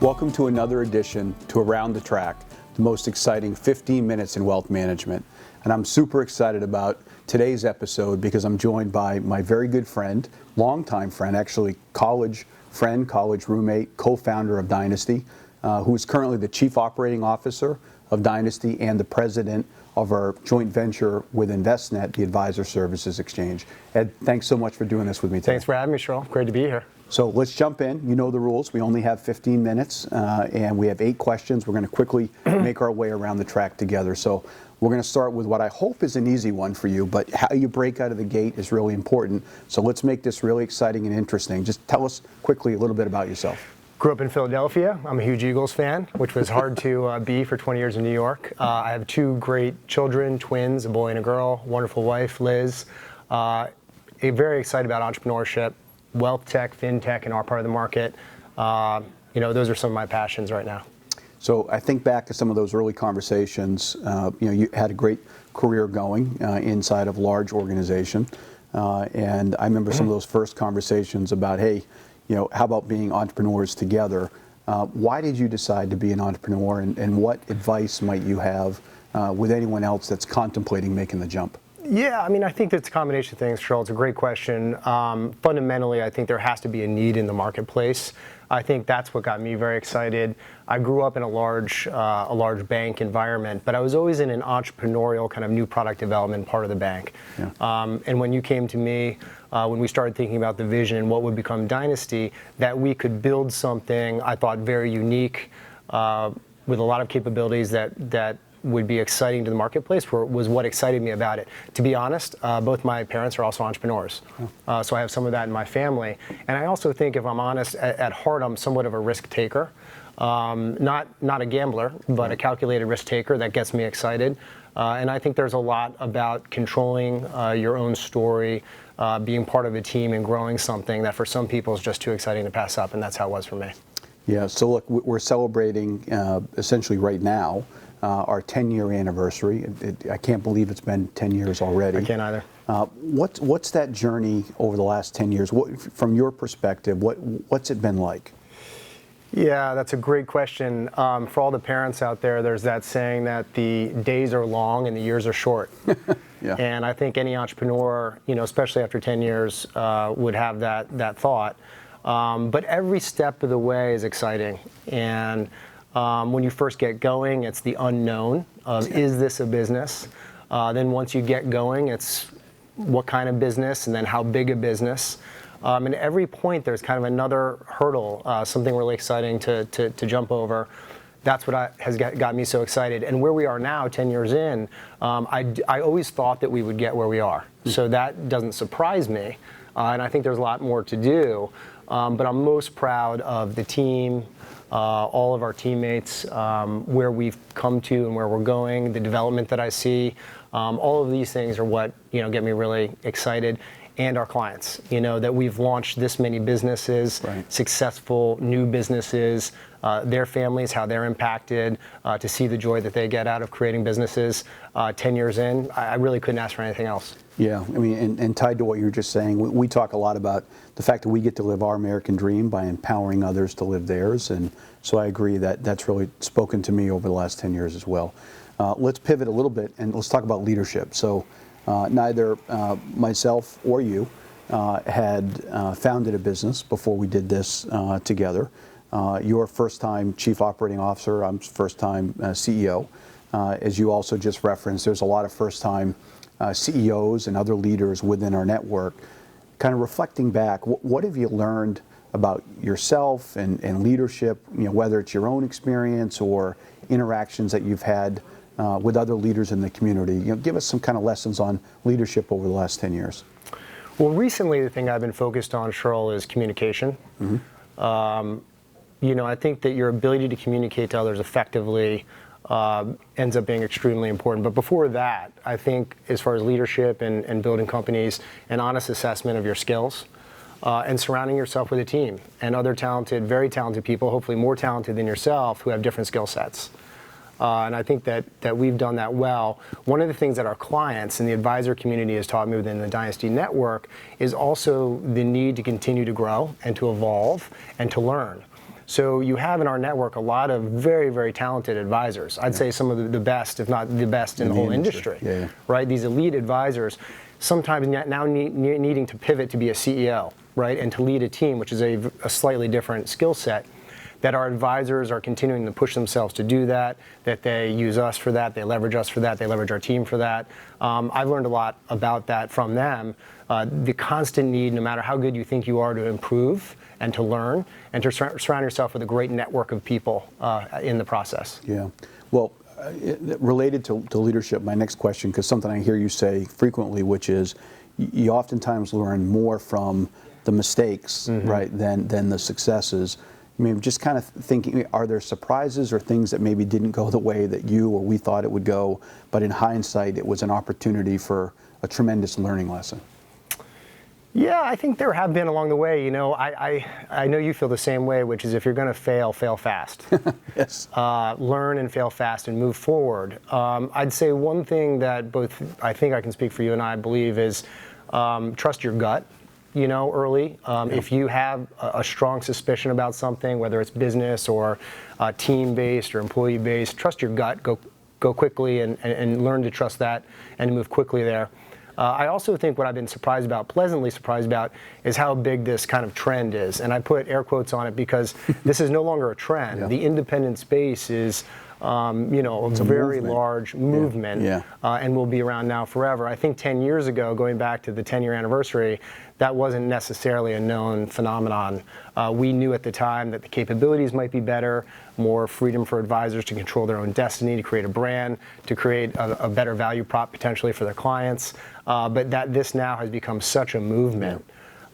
Welcome to another edition to Around the Track, the most exciting 15 minutes in wealth management. And I'm super excited about today's episode because I'm joined by my very good friend, longtime friend, actually college friend, college roommate, co-founder of Dynasty, who is currently the Chief Operating Officer of Dynasty and the president of our joint venture with Envestnet, the Advisor Services Exchange. Ed, thanks so much for doing this with me today. Thanks for having me, Shirl. Great to be here. So let's jump in. You know the rules. We only have 15 minutes, and we have 8 questions. We're going to quickly make our way around the track together. So we're going to start with what I hope is an easy one for you, but how you break out of the gate is really important. So let's make this really exciting and interesting. Just tell us quickly a little bit about yourself. Grew up in Philadelphia. I'm a huge Eagles fan, which was hard to be for 20 years in New York. I have 2 great children, twins, a boy and a girl, wonderful wife, Liz. Very excited about entrepreneurship, wealth tech, fintech in our part of the market. Those are some of my passions right now. So I think back to some of those early conversations. You had a great career going inside of large organization, and I remember some of those first conversations about, hey, how about being entrepreneurs together? Why did you decide to be an entrepreneur, and what advice might you have with anyone else that's contemplating making the jump? Yeah, I think it's a combination of things, Shirl. It's a great question. Fundamentally, I think there has to be a need in the marketplace. I think that's what got me very excited. I grew up in a large bank environment, but I was always in an entrepreneurial kind of new product development part of the bank. Yeah. And when you came to me, when we started thinking about the vision and what would become Dynasty, that we could build something I thought very unique with a lot of capabilities that would be exciting to the marketplace was what excited me about it. To be honest, both my parents are also entrepreneurs. So I have some of that in my family. And I also think, if I'm honest, at heart, I'm somewhat of a risk taker. Not a gambler, but a calculated risk taker that gets me excited. And I think there's a lot about controlling your own story, being part of a team and growing something that for some people is just too exciting to pass up, and that's how it was for me. Yeah, so look, we're celebrating essentially right now our 10-year anniversary. I can't believe it's been 10 years already. I can't either. What's that journey over the last 10 years? From your perspective, what's it been like? Yeah, that's a great question. For all the parents out there, there's that saying that the days are long and the years are short. Yeah. And I think any entrepreneur, especially after 10 years, would have that thought. But every step of the way is exciting. And when you first get going, it's the unknown of, is this a business? Then once you get going, it's what kind of business, and then how big a business. And at every point, there's kind of another hurdle, something really exciting to jump over. That's what has got me so excited. And where we are now, 10 years in, I always thought that we would get where we are. So that doesn't surprise me. And I think there's a lot more to do. But I'm most proud of the team, all of our teammates, where we've come to and where we're going, the development that I see. All of these things are what get me really excited. And our clients, that we've launched this many businesses, right. Successful new businesses, their families, how they're impacted, to see the joy that they get out of creating businesses. 10 years in, I really couldn't ask for anything else. Yeah, and tied to what you were just saying, we talk a lot about the fact that we get to live our American dream by empowering others to live theirs, and so I agree that that's really spoken to me over the last 10 years as well. Let's pivot a little bit and let's talk about leadership. So neither myself or you had founded a business before we did this together. You're first-time Chief Operating Officer, I'm first-time CEO. As you also just referenced, there's a lot of first-time CEOs and other leaders within our network. Kind of reflecting back, what have you learned about yourself and leadership, whether it's your own experience or interactions that you've had with other leaders in the community? Give us some kind of lessons on leadership over the last 10 years. Well, recently the thing I've been focused on, Shirl, is communication. Mm-hmm. I think that your ability to communicate to others effectively ends up being extremely important. But before that, I think as far as leadership and building companies, an honest assessment of your skills and surrounding yourself with a team and other talented, very talented people, hopefully more talented than yourself, who have different skill sets. And I think that we've done that well. One of the things that our clients and the advisor community has taught me within the Dynasty network is also the need to continue to grow and to evolve and to learn. So you have in our network a lot of very, very talented advisors. I'd say some of the best, if not the best in the whole industry, right? These elite advisors, sometimes now needing to pivot to be a CEO, right? And to lead a team, which is a slightly different skill set. That our advisors are continuing to push themselves to do that they use us for that, they leverage us for that, they leverage our team for that. I've learned a lot about that from them. The constant need, no matter how good you think you are, to improve and to learn and to surround yourself with a great network of people in the process. Yeah. Well, related to leadership, my next question, because something I hear you say frequently, which is you oftentimes learn more from the mistakes, right, than the successes. I mean, just kind of thinking, are there surprises or things that maybe didn't go the way that you or we thought it would go, but in hindsight, it was an opportunity for a tremendous learning lesson? Yeah, I think there have been along the way. You know, I know you feel the same way, which is if you're going to fail, fail fast. Yes. Learn and fail fast and move forward. I'd say one thing that both, I think I can speak for you and I believe is trust your gut. You know, early. If you have a strong suspicion about something, whether it's business or team-based or employee-based, trust your gut. Go quickly and learn to trust that and to move quickly there. I also think what I've been surprised about, pleasantly surprised about, is how big this kind of trend is. And I put air quotes on it because this is no longer a trend. The independent space is it's a very large movement and will be around now forever. I think 10 years ago, going back to the 10-year anniversary, that wasn't necessarily a known phenomenon. We knew at the time that the capabilities might be better, more freedom for advisors to control their own destiny, to create a brand, to create a better value prop potentially for their clients. But that this now has become such a movement,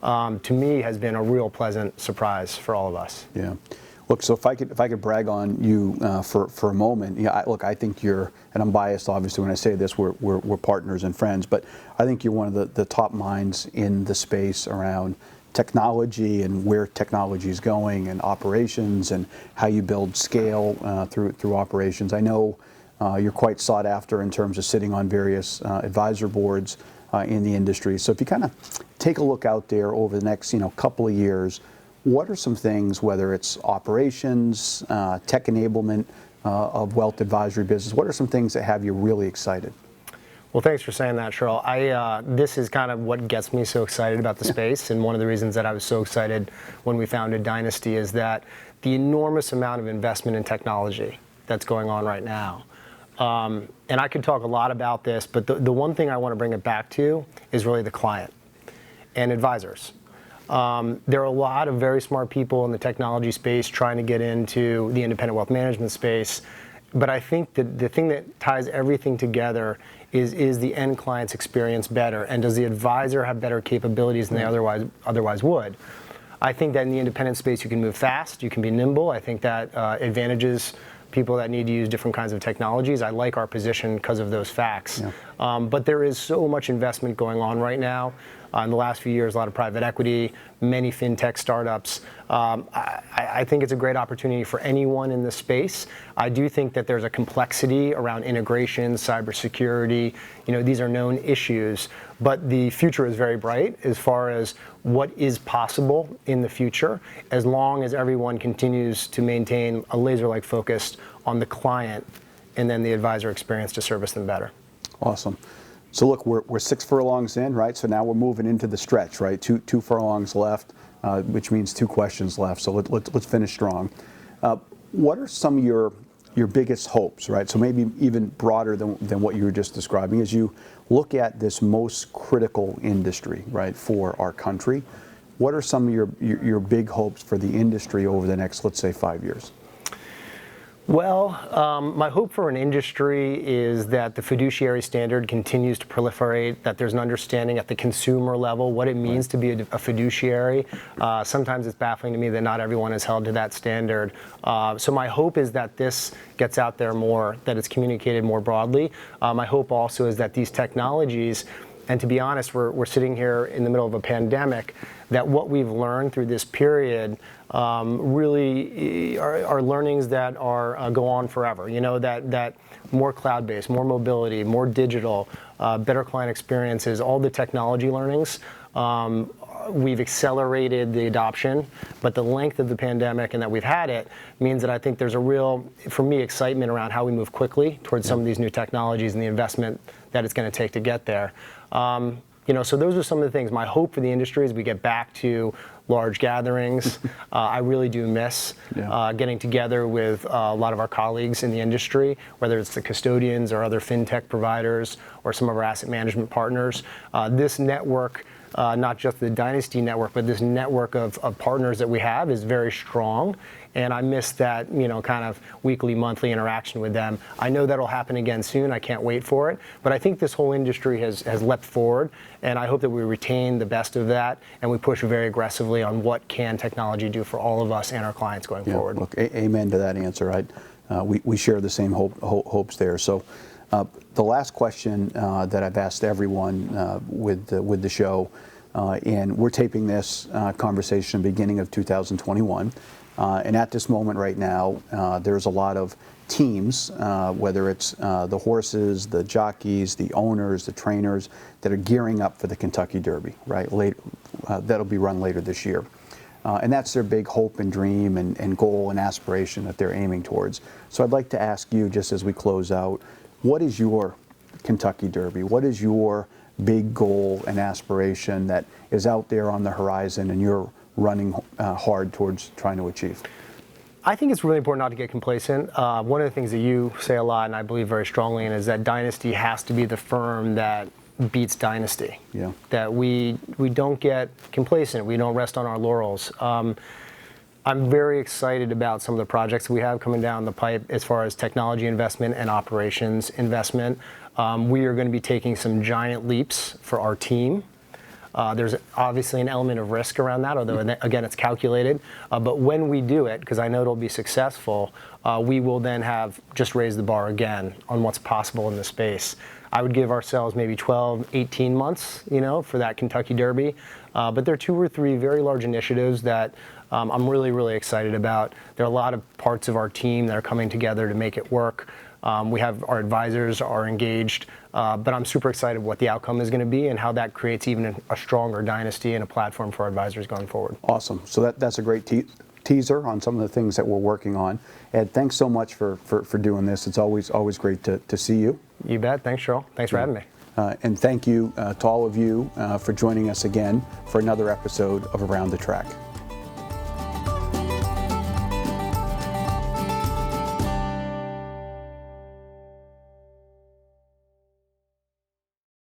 to me, has been a real pleasant surprise for all of us. Yeah. Look, so if I could brag on you for a moment, look, I think you're, and I'm biased obviously when I say this, we're partners and friends, but I think you're one of the top minds in the space around technology and where technology is going and operations and how you build scale through operations. I know you're quite sought after in terms of sitting on various advisor boards in the industry. So if you kind of take a look out there over the next couple of years, what are some things, whether it's operations, tech enablement of wealth advisory business, what are some things that have you really excited? Well, thanks for saying that, Shirl. This is kind of what gets me so excited about the space, and one of the reasons that I was so excited when we founded Dynasty is that the enormous amount of investment in technology that's going on right now. And I could talk a lot about this, but the one thing I want to bring it back to is really the client and advisors. There are a lot of very smart people in the technology space trying to get into the independent wealth management space, but I think that the thing that ties everything together is the end client's experience better, and does the advisor have better capabilities than they otherwise would? I think that in the independent space you can move fast, you can be nimble. I think that advantages people that need to use different kinds of technologies. I like our position because of those facts. But there is so much investment going on right now. In the last few years, a lot of private equity, many fintech startups. I think it's a great opportunity for anyone in this space. I do think that there's a complexity around integration, cybersecurity. These are known issues, but the future is very bright as far as what is possible in the future, as long as everyone continues to maintain a laser-like focus on the client and then the advisor experience to service them better. Awesome. So look, we're 6 furlongs in, right? So now we're moving into the stretch, right? Two furlongs left, which means 2 questions left. So let's finish strong. What are some of your biggest hopes, right? So maybe even broader than what you were just describing, as you look at this most critical industry, right, for our country. What are some of your big hopes for the industry over the next, let's say, 5 years? Well, my hope for an industry is that the fiduciary standard continues to proliferate, that there's an understanding at the consumer level what it means to be a fiduciary. Sometimes it's baffling to me that not everyone is held to that standard. So my hope is that this gets out there more, that it's communicated more broadly. My hope also is that these technologies, and to be honest, we're sitting here in the middle of a pandemic, that what we've learned through this period really are learnings that go on forever. That more cloud-based, more mobility, more digital, better client experiences, all the technology learnings we've accelerated the adoption, but the length of the pandemic and that we've had it means that I think there's a real, for me, excitement around how we move quickly towards some of these new technologies and the investment that it's going to take to get there. So those are some of the things. My hope for the industry is we get back to large gatherings. I really do miss getting together with a lot of our colleagues in the industry, whether it's the custodians or other fintech providers or some of our asset management partners. This network, not just the Dynasty network, but this network of partners that we have is very strong. And I miss that, kind of weekly, monthly interaction with them. I know that'll happen again soon. I can't wait for it. But I think this whole industry has leapt forward, and I hope that we retain the best of that, and we push very aggressively on what can technology do for all of us and our clients going forward. Look, amen to that answer. We share the same hopes there. So the last question that I've asked everyone with the show, and we're taping this conversation beginning of 2021. And at this moment right now, there's a lot of teams, whether it's the horses, the jockeys, the owners, the trainers, that are gearing up for the Kentucky Derby, right? That'll be run later this year. And that's their big hope and dream and goal and aspiration that they're aiming towards. So I'd like to ask you, just as we close out, what is your Kentucky Derby? What is your big goal and aspiration that is out there on the horizon and you're running hard towards trying to achieve? I think it's really important not to get complacent. One of the things that you say a lot, and I believe very strongly in, is that Dynasty has to be the firm that beats Dynasty. Yeah. That we don't get complacent. We don't rest on our laurels. I'm very excited about some of the projects we have coming down the pipe as far as technology investment and operations investment. We are going to be taking some giant leaps for our team. There's obviously an element of risk around that, although again, it's calculated. But when we do it, because I know it'll be successful, we will then have just raised the bar again on what's possible in the space. I would give ourselves maybe 12, 18 months, for that Kentucky Derby. But there are 2 or 3 very large initiatives that I'm really, really excited about. There are a lot of parts of our team that are coming together to make it work. We have our advisors are engaged, but I'm super excited what the outcome is going to be and how that creates even a stronger Dynasty and a platform for our advisors going forward. Awesome. So that's a great teaser on some of the things that we're working on. Ed, thanks so much for doing this. It's always great to see you. You bet. Thanks, Shirl. Thanks for having me. And thank you to all of you for joining us again for another episode of Around the Track.